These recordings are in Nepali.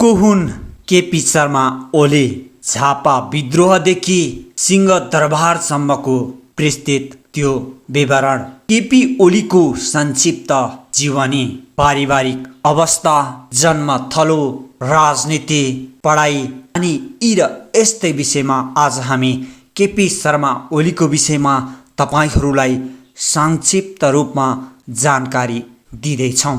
को हुन् केपी शर्मा ओली? झापा विद्रोहदेखि सिंहदरबारसम्मको विस्तृत त्यो विवरण। केपी ओलीको संक्षिप्त जीवनी, पारिवारिक अवस्था, जन्मथलो, राजनीति, पढाइ अनि यी र यस्तै विषयमा आज हामी केपी शर्मा ओलीको विषयमा तपाईहरूलाई संक्षिप्त रूपमा जानकारी दिँदैछौँ।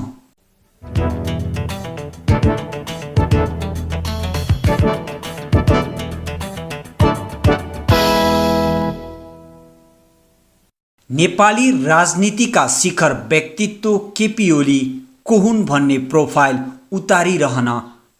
नेपाली राजनीतिका शिखर व्यक्तित्व केपी ओली को हुन् भन्ने प्रोफाइल उतारिरहन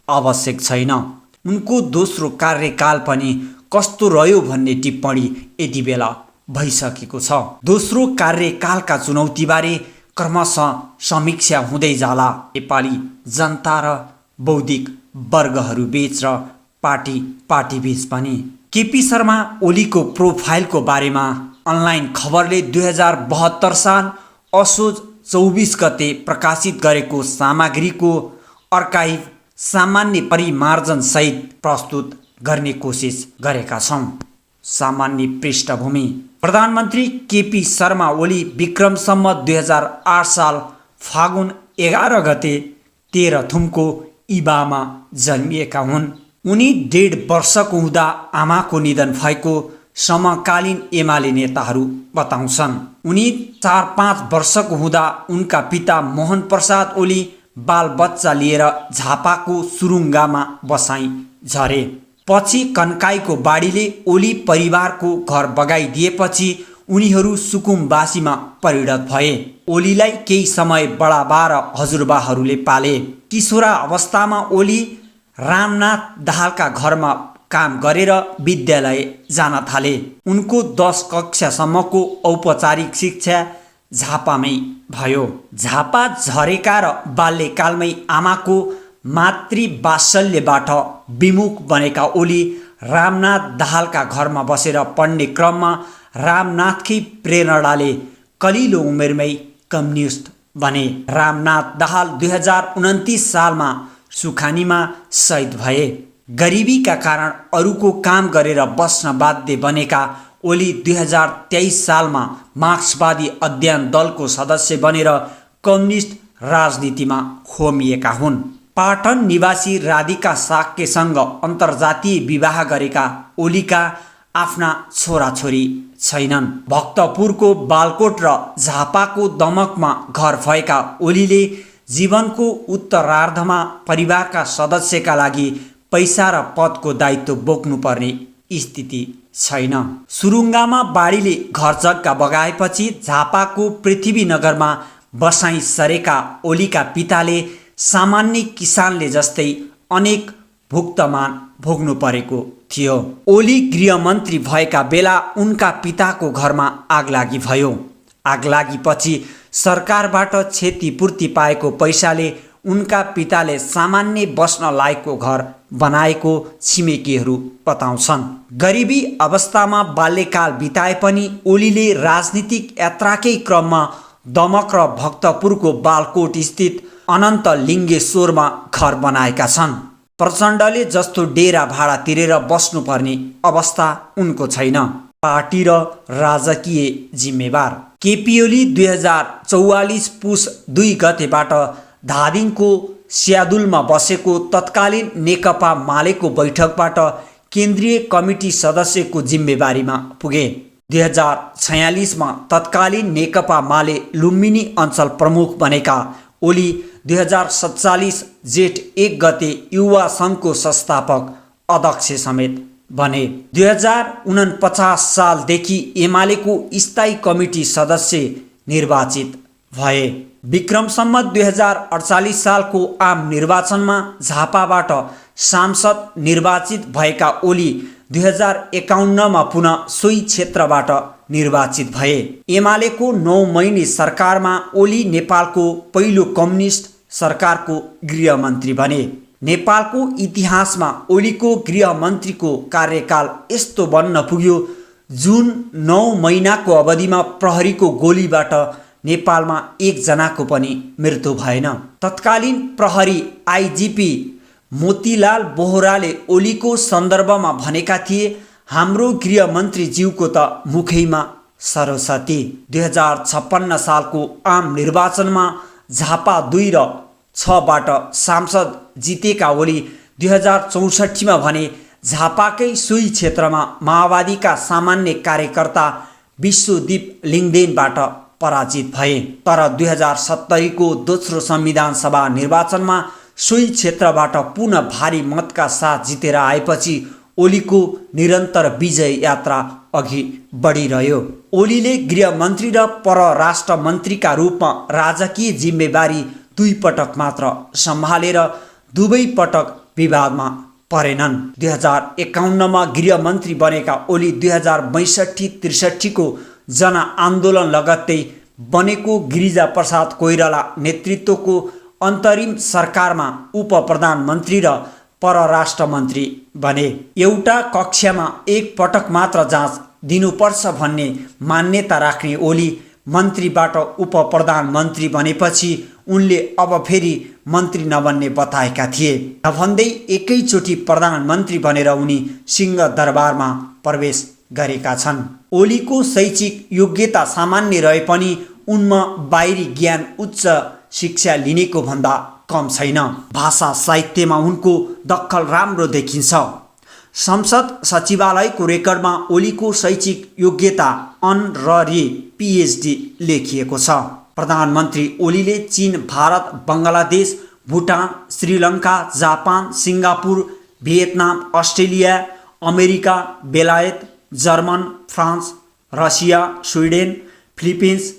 आवश्यक छैन। उनको दोस्रो कार्यकाल पनि कस्तो रह्यो भन्ने टिप्पणी यति बेला भइसकेको छ। दोस्रो कार्यकालका चुनौतीबारे क्रमशः समीक्षा हुँदै जाला नेपाली जनता र बौद्धिक वर्गहरूबीच र पार्टीबीच पनि। केपी शर्मा ओलीको प्रोफाइलको बारेमा अनलाइन खबरले 2072 साल असोज 24 गते प्रकाशित गरेको सामग्रीको अर्काइभ सामान्य परिमार्जन सहित प्रस्तुत गर्ने कोसिस गरेका छौँ। सामान्य पृष्ठभूमि: प्रधानमन्त्री केपी शर्मा ओली विक्रम सम्वत 2008 साल फागुन 11 गते तेह्रथुमको इबामा जन्मिएका हुन्। उनी 1.5 वर्षको हुँदा आमाको निधन भएको समकालीन एमाले नेताहरू बताउँछन्। उनी 4-5 वर्षको हुँदा उनका पिता मोहन प्रसाद ओली बालबच्चा लिएर झापाको सुरुङ्गामा बसाइ झरे। पछि कन्काईको बाढीले ओली परिवारको घर बगाइदिएपछि उनीहरू सुकुम्बासीमा परिणत भए। ओलीलाई केही समय बडाबा र हजुरबाहरूले पाले। किशोरा अवस्थामा ओली रामनाथ दाहालका घरमा काम गरेर विद्यालय जान थाले। उनको 10 कक्षासम्मको औपचारिक शिक्षा झापामै भयो। झापा झरेका र बाल्यकालमै आमाको मातृवात्सल्यबाट विमुख बनेका ओली रामनाथ दाहालका घरमा बसेर पढ्ने क्रममा रामनाथकै प्रेरणाले कलिलो उमेरमै कम्युनिस्ट बने। रामनाथ दाहाल 2029 सालमा सुखानीमा शहीद भए। गरिबीका कारण अरूको काम गरेर बस्न बाध्य बनेका ओली 2023 सालमा मार्क्सवादी अध्ययन दलको सदस्य बनेर कम्युनिस्ट राजनीतिमा होमिएका हुन्। पाटन निवासी राधिका साक्यसँग अन्तर्जातीय विवाह गरेका ओलीका आफ्ना छोराछोरी छैनन्। भक्तपुरको बालकोट र झापाको दमकमा घर भएका ओलीले जीवनको उत्तरार्धमा परिवारका सदस्यका लागि पैसा र पदको दायित्व बोक्नुपर्ने स्थिति छैन। सुरुङ्गामा बाढीले घर जग्गा बगाएपछि झापाको पृथ्वीनगरमा बसाइ सरेका ओलीका पिताले सामान्य किसानले जस्तै अनेक भुक्तमान भोग्नु परेको थियो। ओली गृहमन्त्री भएका बेला उनका पिताको घरमा आगलागी भयो। आगलागीपछि सरकारबाट क्षतिपूर्ति पाएको पैसाले उनका पिताले सामान्य बस्न लायकको घर बनाएको छिमेकीहरू बताउँछन्। गरिबी अवस्थामा बाल्यकाल बिताए पनि ओलीले राजनीतिक यात्राकै क्रममा दमक र भक्तपुरको बालकोट स्थित अनन्त लिङ्गेश्वरमा घर बनाएका छन्। प्रचण्डले जस्तो डेरा भाडा तिरेर बस्नुपर्ने अवस्था उनको छैन। पार्टी र राजकीय जिम्मेवार: केपी ओली 2044 पुस 2 गतेबाट धादिङको स्यादुलमा बसेको तत्कालीन नेकपा मालेको बैठकबाट केन्द्रीय कमिटी सदस्यको जिम्मेवारीमा पुगे। 2046 मा तत्कालीन नेकपा माले लुम्बिनी अञ्चल प्रमुख बनेका ओली 2047 जेठ 1 गते युवा सङ्घको संस्थापक अध्यक्ष समेत बने। 2049 सालदेखि एमालेको स्थायी कमिटी सदस्य निर्वाचित भए। विक्रम सम्वत 2048 सालको आम निर्वाचनमा झापाबाट सांसद निर्वाचित भएका ओली 2051 मा पुनः सोही क्षेत्रबाट निर्वाचित भए। एमालेको 9 महिने सरकारमा ओली नेपालको पहिलो कम्युनिस्ट सरकारको गृहमन्त्री बने। नेपालको इतिहासमा ओलीको गृहमन्त्रीको कार्यकाल यस्तो बन्न पुग्यो जुन 9 महिनाको अवधिमा प्रहरीको गोलीबाट नेपालमा एकजनाको पनि मृत्यु भएन। तत्कालीन प्रहरी आइजिपी मोतीलाल बोहराले ओलीको सन्दर्भमा भनेका थिए, हाम्रो गृहमन्त्रीज्यूको त मुखैमा सरस्वती। 2056 सालको आम निर्वाचनमा झापा 2 र 6बाट सांसद जितेका ओली 2064मा भने झापाकै सोही क्षेत्रमा माओवादीका सामान्य कार्यकर्ता विश्वदीप लिङदेनबाट पराजित भए। तर 2070को दोस्रो संविधान सभा निर्वाचनमा सोही क्षेत्रबाट पुनः भारी मतका साथ जितेर आएपछि ओलीको निरन्तर विजय यात्रा अघि बढिरह्यो। ओलीले गृहमन्त्री र परराष्ट्र मन्त्रीका रूपमा राजकीय जिम्मेवारी 2 पटक मात्र सम्हालेर दुवै पटक विवादमा परेनन्। 2051मा गृहमन्त्री बनेका ओली 2062-63को जनआन्दोलन लगत्तै बनेको गिरिजाप्रसाद कोइराला नेतृत्वको अन्तरिम सरकारमा उप प्रधानमन्त्री र परराष्ट्र मन्त्री बने। एउटा कक्षामा 1 पटक मात्र जाँच दिनुपर्छ भन्ने मान्यता राख्ने ओली मन्त्रीबाट उप प्रधानमन्त्री बनेपछि उनले अब फेरि मन्त्री नबन्ने बताएका थिए। नभन्दै एकैचोटि प्रधानमन्त्री बनेर उनी सिंहदरबारमा प्रवेश गरेका छन्। ओलीको शैक्षिक योग्यता सामान्य रहे पनि उनमा बाहिरी ज्ञान उच्च शिक्षा लिनेको भन्दा कम छैन। भाषा साहित्यमा उनको दखल राम्रो देखिन्छ। संसद सचिवालयको रेकर्डमा ओलीको शैक्षिक योग्यता अनररी PhD लेखिएको छ। प्रधानमन्त्री ओलीले चीन, Bharat, Bangladesh, Bhutan, Sri Lanka, Japan, Singapore, Vietnam, Australia, America, बेलायत, German, France, Russia, Sweden, Philippines,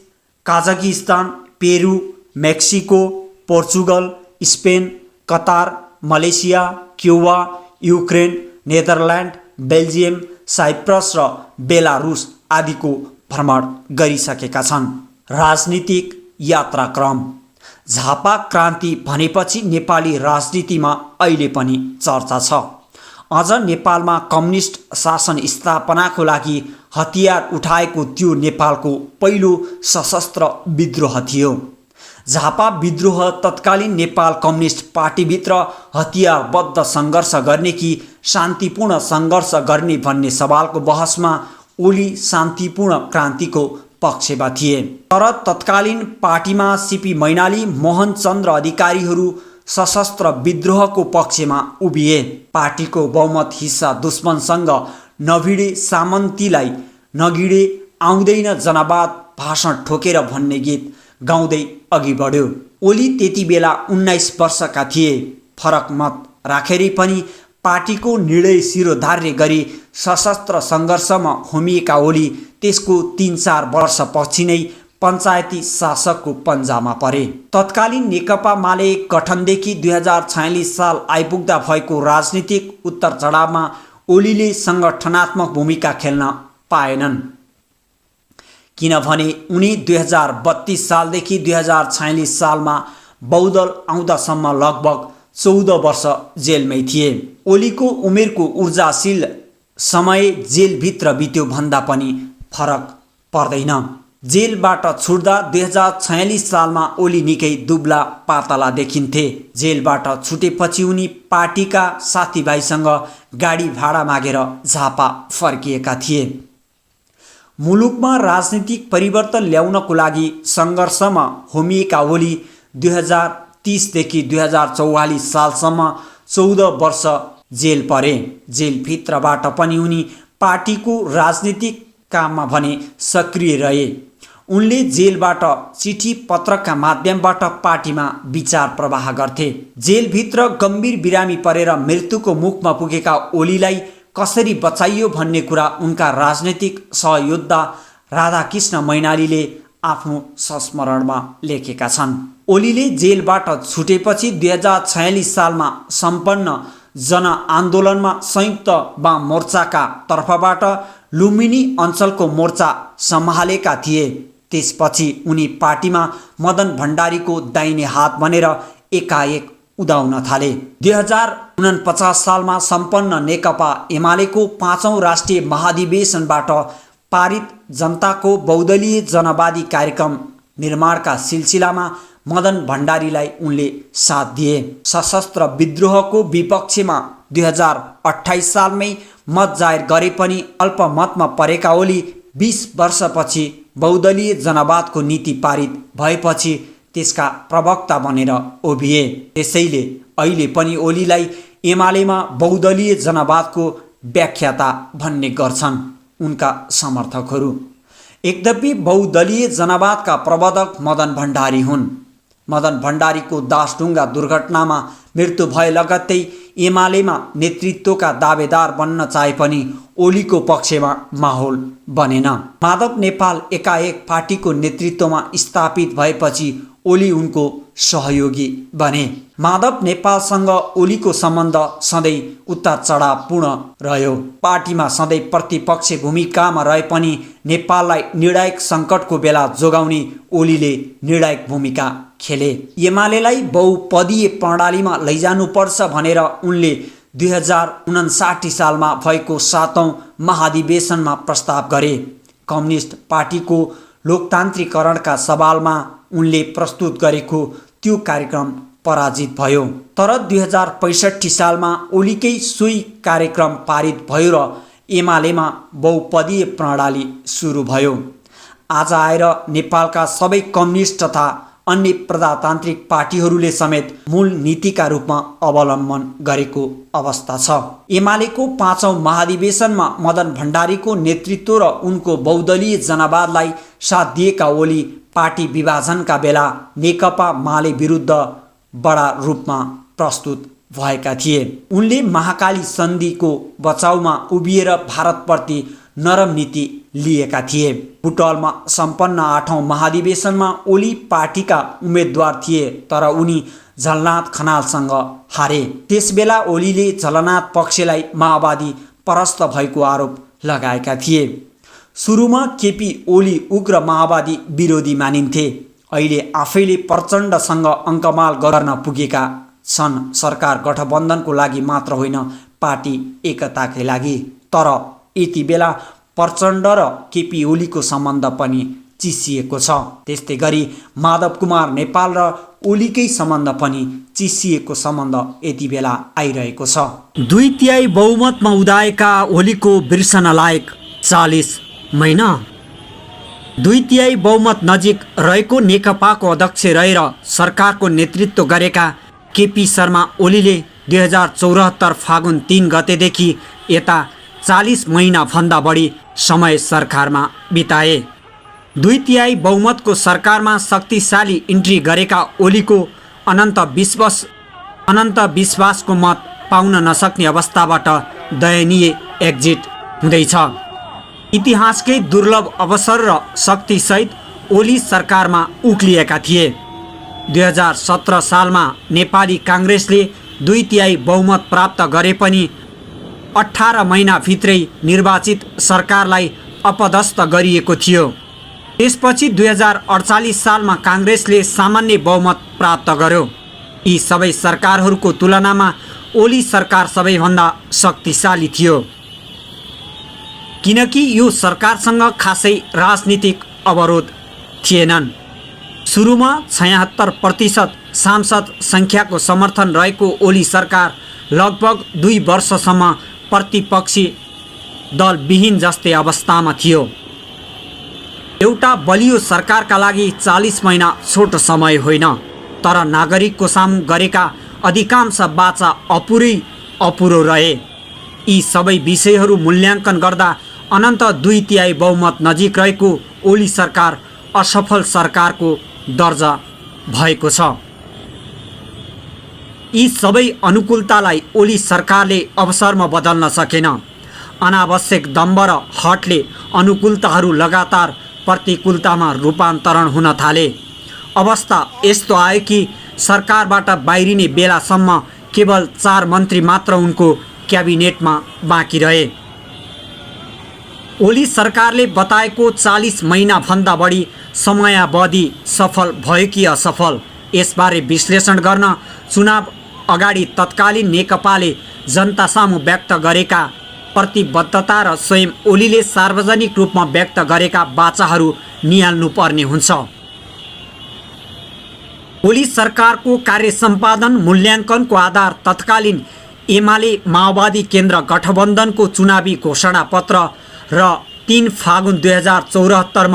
Kazakhstan, Peru, Mexico, Portugal, Spain, Qatar, Malaysia, Cuba, Ukraine, Netherland, Belgium, Cyprus र बेलारुस आदिको भ्रमण गरिसकेका छन्। राजनीतिक यात्राक्रम। झापा क्रान्ति भनेपछि नेपाली राजनीतिमा अहिले पनि चर्चा छ। अझ नेपालमा कम्युनिस्ट शासन स्थापनाको लागि हतियार उठाएको त्यो नेपालको पहिलो सशस्त्र विद्रोह थियो। झापा विद्रोह तत्कालीन नेपाल कम्युनिस्ट पार्टीभित्र हतियारबद्ध सङ्घर्ष गर्ने कि शान्तिपूर्ण सङ्घर्ष गर्ने भन्ने सवालको बहसमा ओली शान्तिपूर्ण क्रान्तिको पक्षमा थिए। तर तत्कालीन पार्टीमा सीपी मैनाली, मोहनचन्द्र अधिकारीहरू सशस्त्र विद्रोहको पक्षमा उभिए। पार्टीको बहुमत हिस्सा दुश्मनसँग नभिडे सामन्तीलाई नगिडे आउँदैन जनवाद भाषण ठोकेर भन्ने गीत गाउँदै अघि बढ्यो। ओली त्यति बेला 19 वर्षका थिए। फरक मत राखेरै पनि पार्टीको निर्णय शिरोधार्य गरी सशस्त्र सङ्घर्षमा होमिएका ओली त्यसको 3-4 वर्षपछि नै पञ्चायती शासकको पन्जामा परे। तत्कालीन नेकपा माले गठनदेखि 2046 साल आइपुग्दा भएको राजनीतिक उत्तर चढावमा ओलीले सङ्गठनात्मक भूमिका खेल्न पाएनन्, किनभने उनी 2032 सालदेखि 2046 सालमा बहुदल आउँदासम्म लगभग 14 वर्ष जेलमै थिए। ओलीको उमेरको ऊर्जाशील समय जेलभित्र बित्यो भन्दा पनि फरक पर्दैन। जेलबाट छुट्दा 2046 सालमा ओली निकै दुब्ला पातला देखिन्थे। जेलबाट छुटेपछि उनी पार्टीका साथीभाइसँग गाडी भाडा मागेर झापा फर्किएका थिए। मुलुकमा राजनीतिक परिवर्तन ल्याउनको लागि सङ्घर्षमा होमिएका ओली 2030 देखि 2044 सालसम्म 14 वर्ष जेल परे। जेलभित्रबाट पनि उनी पार्टीको राजनीतिक काममा भने सक्रिय रहे। उनले जेलबाट चिठी पत्रका माध्यमबाट पार्टीमा विचार प्रवाह गर्थे। जेलभित्र गम्भीर बिरामी परेर मृत्युको मुखमा पुगेका ओलीलाई कसरी बचाइयो भन्ने कुरा उनका राजनीतिक सहयोद्धा राधाकृष्ण मैनालीले आफ्नो संस्मरणमा लेखेका छन्। ओलीले जेलबाट छुटेपछि 2046 सालमा सम्पन्न जनआन्दोलनमा संयुक्त वाम मोर्चाका तर्फबाट लुम्बिनी अञ्चलको मोर्चा सम्हालेका थिए। त्यसपछि उनी पार्टीमा मदन भण्डारीको दाहिने हात बनेर एकाएक उदाउन थाले। 2049 सालमा सम्पन्न नेकपा एमालेको 5औं राष्ट्रिय महाधिवेशनबाट पारित जनताको बहुदलीय जनवादी कार्यक्रम निर्माणका सिलसिलामा मदन भण्डारीलाई उनले साथ दिए। सशस्त्र विद्रोहको विपक्षमा 2028 सालमै मत जाहेर गरे पनि अल्पमतमा परेका ओली 20 वर्षपछि बहुदलीय जनवादको नीति पारित भएपछि त्यसका प्रवक्ता बनेर उभिए। त्यसैले अहिले पनि ओलीलाई एमालेमा बहुदलीय जनवादको व्याख्याता भन्ने गर्छन् उनका समर्थकहरू। यद्यपि बहुदलीय जनवादका प्रवर्तक मदन भण्डारी हुन्। मदन भण्डारीको दासढुङ्गा दुर्घटनामा मृत्यु भए लगत्तै एमालेमा नेतृत्वका दावेदार बन्न चाहे पनि ओलीको पक्षमा माहौल बनेन। माधव नेपाल एकाएक पार्टीको नेतृत्वमा स्थापित भएपछि ओली उनको सहयोगी बने। माधव नेपालसँग ओलीको सम्बन्ध सधैँ उतार चढावपूर्ण रह्यो। पार्टीमा सधैँ प्रतिपक्ष भूमिकामा रहे पनि नेपाललाई निर्णायक सङ्कटको बेला जोगाउने ओलीले निर्णायक भूमिका खेले। एमालेलाई बहुपदीय प्रणालीमा लैजानुपर्छ भनेर उनले 2059 सालमा भएको 7औं महाधिवेशनमा प्रस्ताव गरे। कम्युनिस्ट पार्टीको लोकतान्त्रिकरणका सवालमा उनले प्रस्तुत गरेको त्यो कार्यक्रम पराजित भयो। तर 2065 सालमा ओलीकै सोही कार्यक्रम पारित भयो र एमालेमा बहुपदीय प्रणाली सुरु भयो। आज आएर नेपालका सबै कम्युनिस्ट तथा अन्य प्रजातान्त्रिक पार्टीहरूले समेत मूल नीतिका रूपमा अवलम्बन गरेको अवस्था छ। एमालेको 5औं महाधिवेशनमा मदन भण्डारीको नेतृत्व र उनको बहुदलीय जनवादलाई साथ दिएका ओली पार्टी विभाजनका बेला नेकपा माले विरुद्ध बडा रूपमा प्रस्तुत भएका थिए। उनले महाकाली सन्धिको बचाउमा उभिएर भारतप्रति नरम नीति लिएका थिए। बुटवलमा सम्पन्न 8औं महाधिवेशनमा ओली पार्टीका उम्मेद्वार थिए तर उनी झलनाथ खनालसँग हारे। त्यसबेला ओलीले झलनाथ पक्षलाई माओवादी परस्त भएको आरोप लगाएका थिए। सुरुमा केपी ओली उग्र माओवादी विरोधी मानिन्थे। अहिले आफैले प्रचण्डसँग अङ्कमाल गर्न पुगेका छन्। सरकार गठबन्धनको लागि मात्र होइन पार्टी एकताकै लागि। तर यति बेला प्रचण्ड र केपी ओलीको सम्बन्ध पनि चिसिएको छ। त्यस्तै गरी माधव कुमार नेपाल र ओलीकै सम्बन्ध पनि चिसिएको सम्बन्ध यति बेला आइरहेको छ। 2/3 बहुमतमा उदाएका ओलीको बिर्सन लायक 40 महिना। 2/3 बहुमत नजिक रहेको नेकपाको अध्यक्ष रहेर सरकारको नेतृत्व गरेका केपी शर्मा ओलीले 2074 फागुन 3 गतेदेखि यता 40 महिनाभन्दा बढी समय सरकारमा बिताए। 2/3 बहुमतको सरकारमा शक्तिशाली इन्ट्री गरेका ओलीको अनन्त विश्वासको मत पाउन नसक्ने अवस्थाबाट दयनीय एक्जिट हुँदैछ। इतिहासकै दुर्लभ अवसर र शक्तिसहित ओली सरकारमा उक्लिएका थिए। 2017 सालमा नेपाली काङ्ग्रेसले 2/3 बहुमत प्राप्त गरे पनि 18 महिनाभित्रै निर्वाचित सरकारलाई अपदस्थ गरिएको थियो। त्यसपछि 2048 सालमा काङ्ग्रेसले सामान्य बहुमत प्राप्त गर्यो। यी सबै सरकारहरूको तुलनामा ओली सरकार सबैभन्दा शक्तिशाली थियो किनकि यो सरकारसँग खासै राजनीतिक अवरोध थिएनन्। सुरुमा 76% सांसद सङ्ख्याको समर्थन रहेको ओली सरकार लगभग 2 वर्षसम्म प्रतिपक्षी दलविहीन जस्तै अवस्थामा थियो। एउटा बलियो सरकारका लागि 40 महिना छोटो समय होइन, तर नागरिकको सामु गरेका अधिकांश बाचा अपुरो रहे। यी सबै विषयहरू मूल्याङ्कन गर्दा अनन्त 2/3 बहुमत नजिक रहेको ओली सरकार असफल सरकारको दर्जा भएको छ। यी सबै अनुकूलतालाई ओली सरकारले अवसरमा बदल्न सकेन। अनावश्यक दम्भ र हटले अनुकूलताहरू लगातार प्रतिकूलतामा रूपान्तरण हुन थाले। अवस्था यस्तो आयो कि सरकारबाट बाहिरिने बेलासम्म केवल 4 मन्त्री मात्र उनको क्याबिनेटमा बाँकी रहे। ओली सरकारले बताएको 40 महिनाभन्दा बढी समयावधि सफल भयो कि असफल, यसबारे विश्लेषण गर्न चुनाव अगाडि तत्कालीन नेकपाले जनता सामु व्यक्त गरेका प्रतिबद्धता र स्वयं ओलीले सार्वजनिक रूपमा व्यक्त गरेका बाचाहरू निहाल्नुपर्ने हुन्छ। ओली सरकारको कार्य सम्पादन मूल्याङ्कनको आधार तत्कालीन एमाले माओवादी केन्द्र गठबन्धनको चुनावी घोषणापत्र र 3 फागुन 2074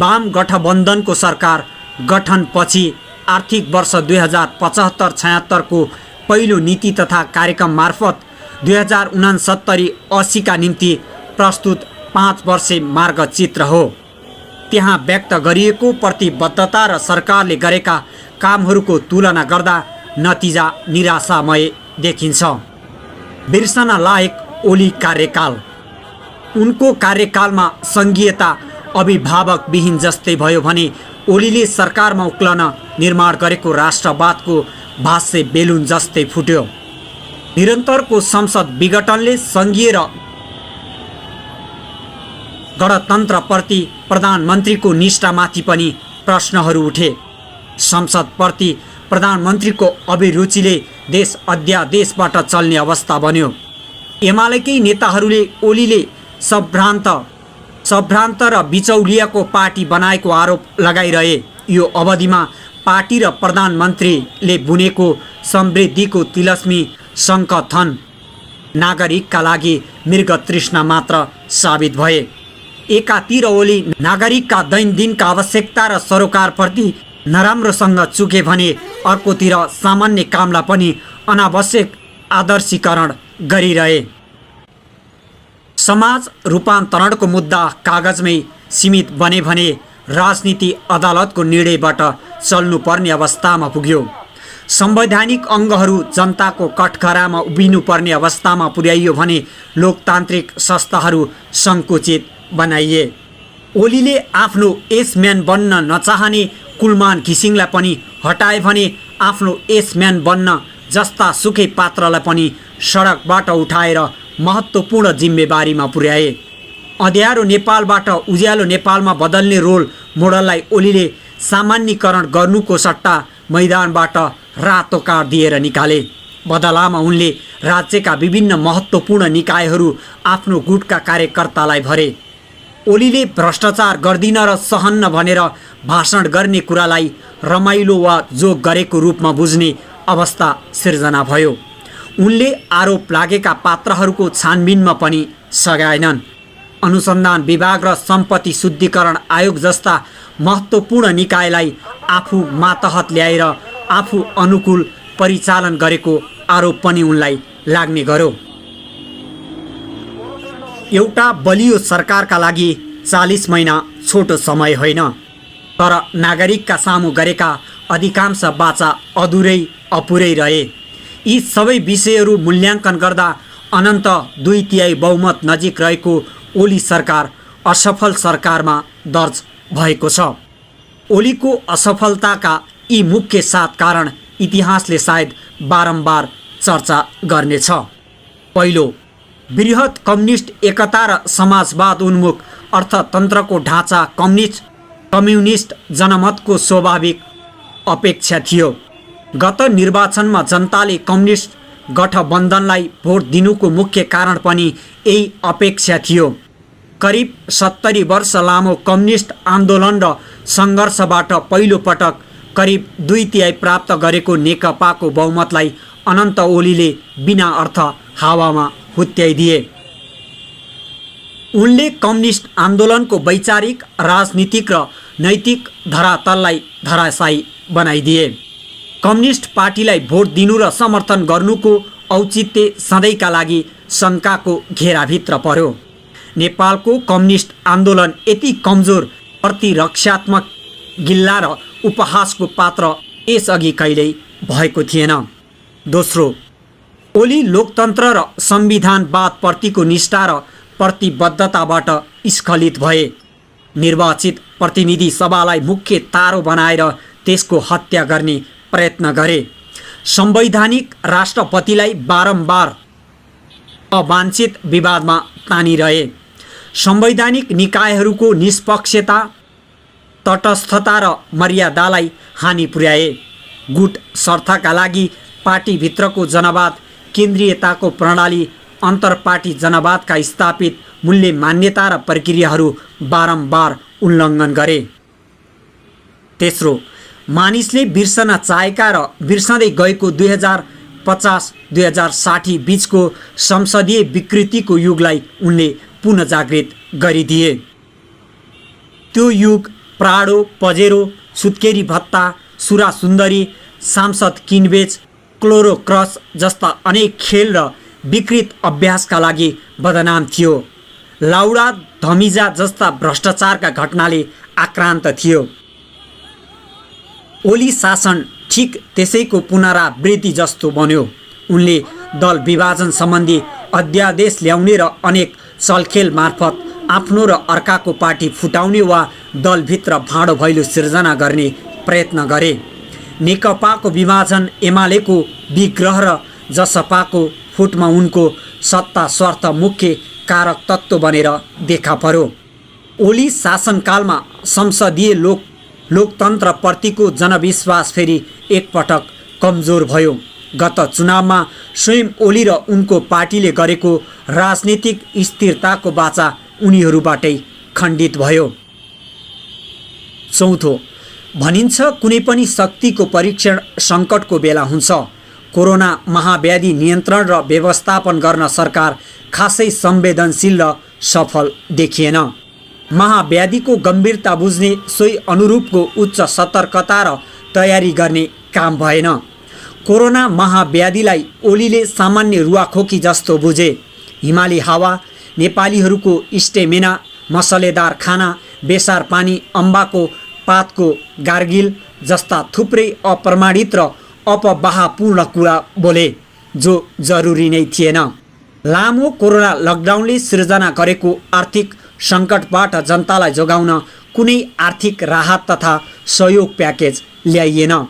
वाम गठबन्धनको सरकार गठनपछि आर्थिक वर्ष 2075-76 को पहिलो नीति तथा कार्यक्रम मार्फत 2069-80 का निम्ति प्रस्तुत 5 वर्षे मार्गचित्र हो। त्यहाँ व्यक्त गरिएको प्रतिबद्धता र सरकारले गरेका कामहरूको तुलना गर्दा नतिजा निराशामय देखिन्छ। बिर्सन लायक ओली कार्यकाल। उनको कार्यकालमा सङ्घीयता अभिभावकविहीन जस्तै भयो भने ओलीले सरकारमा उक्लन निर्माण गरेको राष्ट्रवादको भाष्य बेलुन जस्तै फुट्यो। निरन्तरको संसद विघटनले सङ्घीय र गणतन्त्रप्रति प्रधानमन्त्रीको निष्ठामाथि पनि प्रश्नहरू उठे। संसदप्रति प्रधानमन्त्रीको अभिरुचिले देश अध्यादेशबाट चल्ने अवस्था बन्यो। एमालेकै नेताहरूले ओलीले सभ्रान्त र बिचौलियाको पार्टी बनाएको आरोप लगाइरहे। यो अवधिमा पार्टी र प्रधानमन्त्रीले बुनेको समृद्धिको तिलस्मी सङ्कथन नागरिकका लागि मृगतृष्णा मात्र साबित भए। एकातिर ओली नागरिकका दैनन्दिनका आवश्यकता र सरोकारप्रति नराम्रोसँग चुके भने अर्कोतिर सामान्य कामलाई पनि अनावश्यक आदर्शीकरण गरिरहे। समाज रूपान्तरणको मुद्दा कागजमै सीमित बने भने राजनीति अदालतको निर्णयबाट चल्नुपर्ने अवस्थामा पुग्यो। संवैधानिक अङ्गहरू जनताको कठघरामा उभिनुपर्ने अवस्थामा पुर्याइयो भने लोकतान्त्रिक संस्थाहरू सङ्कुचित बनाइए। ओलीले आफ्नो एसम्यान बन्न नचाहने कुलमान घिसिङलाई पनि हटाए भने आफ्नो एसम्यान बन्न जस्ता सुकै पात्रलाई पनि सडकबाट उठाएर महत्त्वपूर्ण जिम्मेवारीमा पुर्याए। अँध्यारो नेपालबाट उज्यालो नेपालमा बदल्ने रोल मोडललाई ओलीले सामान्यीकरण गर्नुको सट्टा मैदानबाट रातो कार्ड दिएर निकाले। बदलामा उनले राज्यका विभिन्न महत्त्वपूर्ण निकायहरू आफ्नो गुटका कार्यकर्तालाई भरे। ओलीले भ्रष्टाचार गर्दिन र सहन्न भनेर भाषण गर्ने कुरालाई रमाइलो वा जोग गरेको रूपमा बुझ्ने अवस्था सिर्जना भयो। उनले आरोप लागेका पात्रहरूको छानबिनमा पनि सघाएनन्। अनुसन्धान विभाग र सम्पत्ति शुद्धिकरण आयोग जस्ता महत्त्वपूर्ण निकायलाई आफू मातहत ल्याएर आफू अनुकूल परिचालन गरेको आरोप पनि उनलाई लाग्ने गर्यो। एउटा बलियो सरकारका लागि 40 महिना छोटो समय होइन, तर नागरिकका सामु गरेका अधिकांश बाचा अपुरै रहे। यी सबै विषयहरू मूल्याङ्कन गर्दा अनन्त 2/3 बहुमत नजिक रहेको ओली सरकार असफल सरकारमा दर्ज भएको छ। ओलीको असफलताका यी मुख्य 7 कारण इतिहासले सायद बारम्बार चर्चा गर्नेछ। पहिलो, बृहत कम्युनिस्ट एकता र समाजवाद उन्मुख अर्थतन्त्रको ढाँचा कम्युनिस्ट जनमतको स्वाभाविक अपेक्षा थियो। गत निर्वाचनमा जनताले कम्युनिस्ट गठबन्धनलाई भोट दिनुको मुख्य कारण पनि यही अपेक्षा थियो। करिब 70 वर्ष लामो कम्युनिस्ट आन्दोलन र सङ्घर्षबाट पहिलो पटक करिब 2/3 प्राप्त गरेको नेकपाको बहुमतलाई अनन्त ओलीले बिना अर्थ हावामा हुत्याइदिए। उनले कम्युनिस्ट आन्दोलनको वैचारिक, राजनीतिक र नैतिक धरातललाई धराशायी बनाइदिए। कम्युनिस्ट पार्टीलाई भोट दिनु र समर्थन गर्नुको औचित्य सधैँका लागि शङ्काको घेराभित्र पर्यो। नेपालको कम्युनिस्ट आन्दोलन यति कमजोर, प्रतिरक्षात्मक, गिल्ला र उपहासको पात्र यसअघि कहिल्यै भएको थिएन। दोस्रो, ओली लोकतन्त्र र संविधानवादप्रतिको निष्ठा र प्रतिबद्धताबाट स्खलित भए। निर्वाचित प्रतिनिधि सभालाई मुख्य तारो बनाएर त्यसको हत्या गर्ने प्रयत्न गरे। संवैधानिक राष्ट्रपतिलाई बारम्बार अवाञ्छित विवादमा तानिरहे। संवैधानिक निकायहरूको निष्पक्षता, तटस्थता र मर्यादालाई हानि पुर्याए। गुट स्वार्थका लागि पार्टीभित्रको जनवाद, केन्द्रीयताको प्रणाली, अन्तर्पार्टी जनवादका स्थापित मूल्य, मान्यता र प्रक्रियाहरू बारम्बार उल्लङ्घन गरे। तेस्रो, मानिसले बिर्सन चाहेका र बिर्सँदै गएको 2050-2060 बीचको संसदीय विकृतिको युगलाई उनले पुनः जागृत गरिदिए। त्यो युग प्राडो, पजेरो, सुत्केरी भत्ता, सुरा सुन्दरी, सांसद किनबेच, क्लोरो क्रस जस्ता अनेक खेल र विकृत अभ्यासका लागि बदनाम थियो। लाउडा धमिजा जस्ता भ्रष्टाचारका घटनाले आक्रान्त थियो। ओली शासन ठिक त्यसैको पुनरावृत्ति जस्तो बन्यो। उनले दल विभाजन सम्बन्धी अध्यादेश ल्याउने र अनेक चलखेल मार्फत आफ्नो र अर्काको पार्टी फुटाउने वा दलभित्र भाँडो भैलो सिर्जना गर्ने प्रयत्न गरे। नेकपाको विभाजन एमालेको विग्रह र जसपाको फुटमा उनको सत्ता स्वार्थ मुख्य कारक तत्त्व बनेर देखा पर्यो। ओली शासनकालमा संसदीय लोकतन्त्रप्रतिको जनविश्वास फेरि एकपटक कमजोर भयो। गत चुनावमा स्वयं ओली र उनको पार्टीले गरेको राजनीतिक स्थिरताको बाचा उनीहरूबाटै खण्डित भयो। चौथो, भनिन्छ कुनै पनि शक्तिको परीक्षण सङ्कटको बेला हुन्छ। कोरोना महाव्याधि नियन्त्रण र व्यवस्थापन गर्न सरकार खासै संवेदनशील र सफल देखिएन। महाव्याधिको गम्भीरता बुझ्ने सोही अनुरूपको उच्च सतर्कता र तयारी गर्ने काम भएन। कोरोना महाव्याधिलाई ओलीले सामान्य रुवाखोकी जस्तो बुझे। हिमाली हावा, नेपालीहरूको स्टेमिना, मसलेदार खाना, बेसार पानी, अम्बाको पातको गार्गिल जस्ता थुप्रै अप्रमाणित र अपवाहपूर्ण कुरा बोले जो जरुरी नै थिएन। लामो कोरोना लकडाउनले सृजना गरेको आर्थिक सङ्कटबाट जनतालाई जोगाउन कुनै आर्थिक राहत तथा सहयोग प्याकेज ल्याइएन।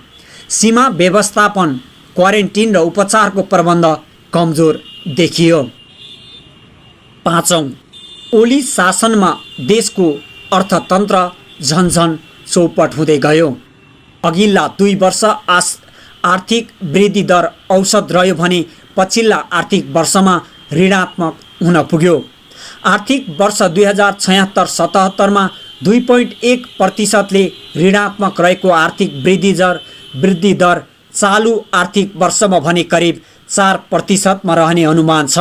सीमा व्यवस्थापन, क्वारेन्टिन र उपचारको प्रबन्ध कमजोर देखियो। पाँचौं, ओली शासनमा देशको अर्थतन्त्र झन्झन चौपट हुँदै गयो। अघिल्ला 2 वर्ष आर्थिक वृद्धि दर औसत रह्यो भने पछिल्ला आर्थिक वर्षमा ऋणात्मक हुन पुग्यो। आर्थिक वर्ष 2076-77मा 2.1%ले ऋणात्मक रहेको आर्थिक वृद्धि दर चालु आर्थिक वर्षमा भने करिब 4%मा रहने अनुमान छ।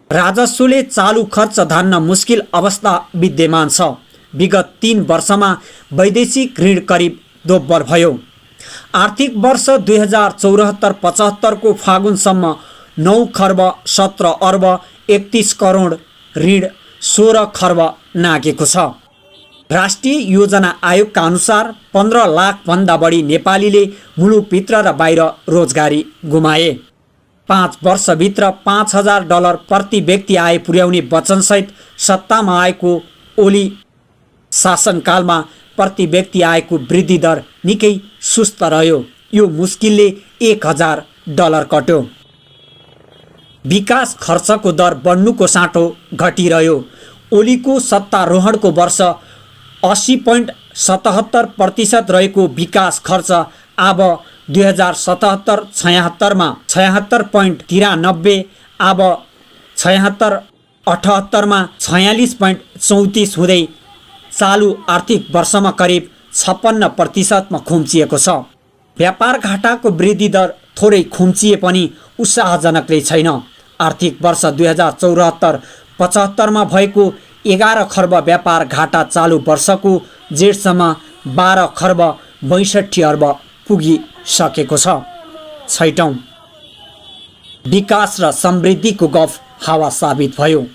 राजस्वले चालु खर्च धान्न मुस्किल अवस्था विद्यमान छ। विगत 3 वर्षमा वैदेशिक ऋण करिब दोब्बर भयो। आर्थिक वर्ष 2074-75 को फागुनसम्म 9 खर्ब 17 अर्ब 31 करोड ऋण 16 खर्ब नागेको छ। राष्ट्रिय योजना आयोगका अनुसार 15 लाखभन्दा बढी नेपालीले मुलुकभित्र र बाहिर रोजगारी गुमाए। 5 वर्षभित्र $5,000 प्रति व्यक्ति आय पुर्याउने वचनसहित सत्तामा आएको ओली शासनकालमा प्रति व्यक्ति आयको वृद्धि दर निकै सुस्त रह्यो। यो मुस्किलले $1,000 कट्यो। विकास खर्चको दर बढ्नुको साटो घटिरह्यो। ओलीको सत्तारोहणको वर्ष 80.77% रहेको विकास खर्च अब 2077-76मा 76.93, अब 76-78मा 46.34 हुँदै चालु आर्थिक वर्षमा करिब 56%मा खुम्चिएको छ। व्यापार घाटाको वृद्धि दर थोरै खुम्चिए पनि उत्साहजनक नै छैन। आर्थिक वर्ष 2074-75मा भएको 11 खर्ब व्यापार घाटा चालु वर्षको जेठसम्म 12 खर्ब 62 अर्ब पुगिसकेको छ। छैटौं, विकास र समृद्धिको गफ हावा साबित भयो।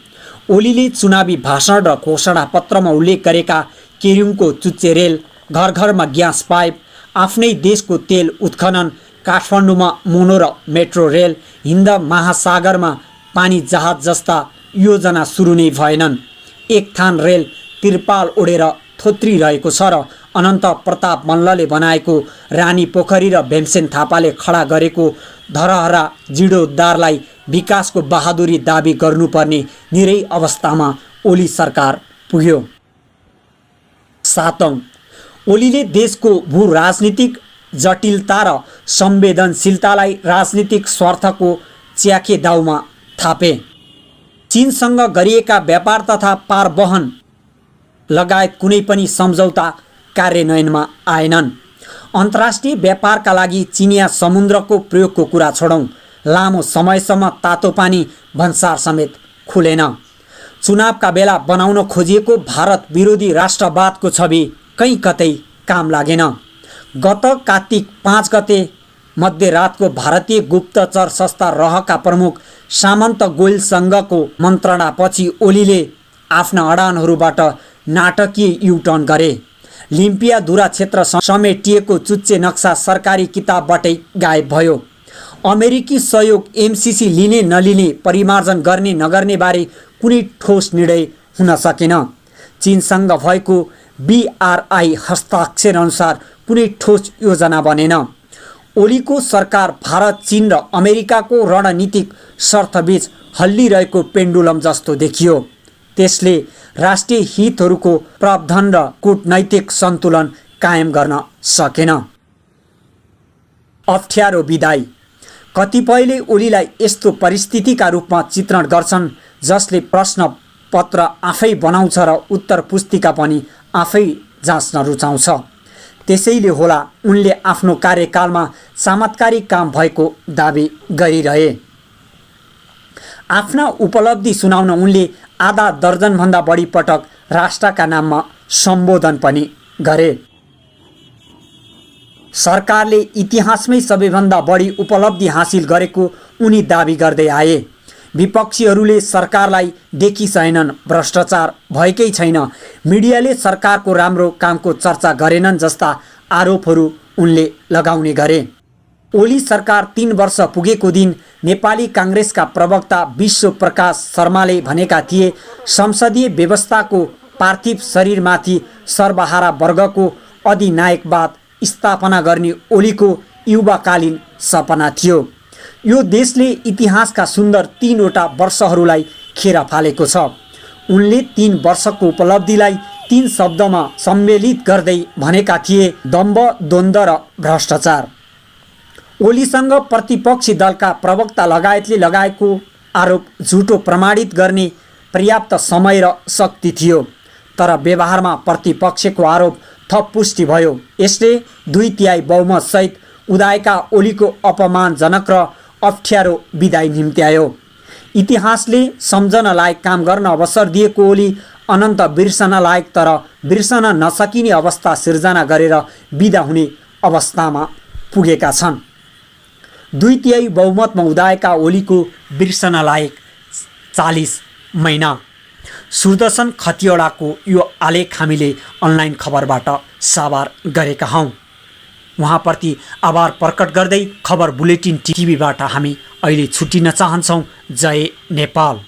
ओलीले चुनावी भाषण र घोषणापत्रमा उल्लेख गरेका केरुङको चुच्चे रेल, घर घरमा ग्यास पाइप, आफ्नै देशको तेल उत्खनन, काठमाडौँमा मोनो र मेट्रो रेल, हिन्द महासागरमा पानी जहाज जस्ता योजना सुरु नै भएनन्। एक थान रेल तिरपाल ओढेर थोत्रिरहेको छ र अनन्त प्रताप मल्लले बनाएको रानी पोखरी र भीमसेन थापाले खडा गरेको धरहरा जीर्णोद्धारलाई विकासको बहादुरी दाबी गर्नुपर्ने निरै अवस्थामा ओली सरकार पुग्यो। सातौं, ओलीले देशको भू राजनीतिक जटिलता र संवेदनशीलतालाई राजनीतिक स्वार्थको च्याखे दाउमा थापे। चीनसँग गरिएका व्यापार तथा पारवहन लगायत कुनै पनि सम्झौता कार्यान्वयनमा आएनन्। अन्तर्राष्ट्रिय व्यापारका लागि चिनिया समुद्रको प्रयोगको कुरा छोडौँ, लामो समयसम्म तातो पानी भन्सार समेत खुलेन। चुनावका बेला बनाउन खोजिएको भारत विरोधी राष्ट्रवादको छवि कहीँ कतै काम लागेन। गत कार्तिक 5 गते मध्यरातको भारतीय गुप्तचर संस्था रहका प्रमुख सामन्त गोयलसँगको मन्त्रणापछि ओलीले आफ्ना अडानहरूबाट नाटकीय युटर्न गरे। लिम्पियाधुरा क्षेत्र समेटिएको चुच्चे नक्सा सरकारी किताबबाटै गायब भयो। अमेरिकी सहयोग एमसिसी लिने नलिने, परिमार्जन गर्ने नगर्ने बारे कुनै ठोस निर्णय हुन सकेन। चीनसँग भएको BRI हस्ताक्षर अनुसार कुनै ठोस योजना बनेन। ओलीको सरकार भारत, चीन र अमेरिकाको रणनीतिक शर्तबीच हल्लिरहेको पेन्डुलम जस्तो देखियो। त्यसले राष्ट्रिय हितहरूको प्रावधान र कूटनैतिक सन्तुलन कायम गर्न सकेन। अप्ठ्यारो विदाई। कतिपयले ओलीलाई यस्तो परिस्थितिका रूपमा चित्रण गर्छन् जसले प्रश्न पत्र आफै बनाउँछ र उत्तर पुस्तिका पनि आफै जाँच्न रुचाउँछ। त्यसैले होला उनले आफ्नो कार्यकालमा चमत्कारी काम भएको दाबी गरिरहे। आफ्ना उपलब्धि सुनाउन उनले आधा दर्जनभन्दा बढी पटक राष्ट्रका नाममा सम्बोधन पनि गरे। सरकारले इतिहासमै सबैभन्दा बढी उपलब्धि हासिल गरेको उनी दाबी गर्दै आए। विपक्षीहरूले सरकारलाई देखिसकेनन्, भ्रष्टाचार भएकै छैन, मिडियाले सरकारको राम्रो कामको चर्चा गरेनन् जस्ता आरोपहरू उनले लगाउने गरे। ओली सरकार 3 वर्ष पुगेको दिन नेपाली काङ्ग्रेसका प्रवक्ता विश्व प्रकाश शर्माले भनेका थिए, संसदीय व्यवस्थाको पार्थिव शरीरमाथि सर्वहारा वर्गको अधिनायकवाद स्थापना गर्ने ओलीको युवाकालीन सपना थियो। यो देशले इतिहासका सुन्दर 3वटा वर्षहरूलाई खेर फालेको छ। उनले 3 वर्षको उपलब्धिलाई 3 शब्दमा सम्मिलित गर्दै भनेका थिए, दम्भ, द्वन्द्व र भ्रष्टाचार। ओलीसँग प्रतिपक्षी दलका प्रवक्ता लगायतले लगाएको आरोप झुटो प्रमाणित गर्ने पर्याप्त समय र शक्ति थियो, तर व्यवहारमा प्रतिपक्षको आरोप थप पुष्टि भयो। यसले 2/3 बहुमतसहित उदाएका ओलीको अपमानजनक र अप्ठ्यारो विदाई निम्त्यायो। इतिहासले सम्झन लायक काम गर्न अवसर दिएको ओली अनन्त बिर्सन लायक तर बिर्सन नसकिने अवस्था सिर्जना गरेर विदा हुने अवस्थामा पुगेका छन्। 2/3 बहुमतमा उदाएका ओलीको बिर्सन लायक 40 महिना। सुदर्शन खतिवडाको यो आलेख हामीले अनलाइन खबरबाट साभार गरेका हौँ। उहाँप्रति आभार प्रकट गर्दै खबर बुलेटिन टिभीबाट हामी अहिले छुट्टिन चाहन्छौँ। जय नेपाल।